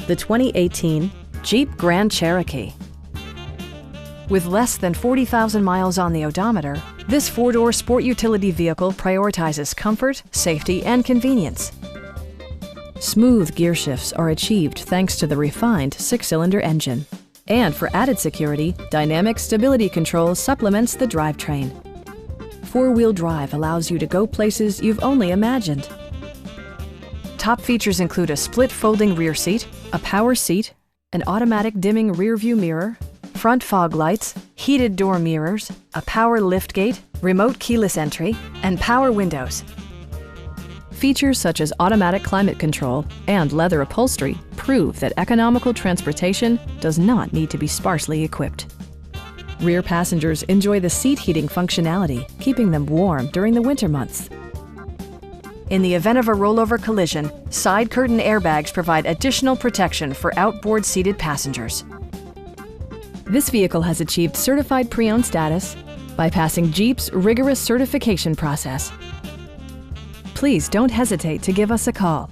the 2018 Jeep Grand Cherokee. With less than 40,000 miles on the odometer, this four-door sport utility vehicle prioritizes comfort, safety, and convenience. Smooth gear shifts are achieved thanks to the refined six-cylinder engine. And for added security, dynamic stability control supplements the drivetrain. Four-wheel drive allows you to go places you've only imagined. Top features include a split folding rear seat, a power seat, an automatic dimming rear-view mirror, front fog lights, heated door mirrors, a power liftgate, remote keyless entry, and power windows. Features such as automatic climate control and leather upholstery prove that economical transportation does not need to be sparsely equipped. Rear passengers enjoy the seat heating functionality, keeping them warm during the winter months. In the event of a rollover collision, side curtain airbags provide additional protection for outboard seated passengers. This vehicle has achieved certified pre-owned status by passing Jeep's rigorous certification process. Please don't hesitate to give us a call.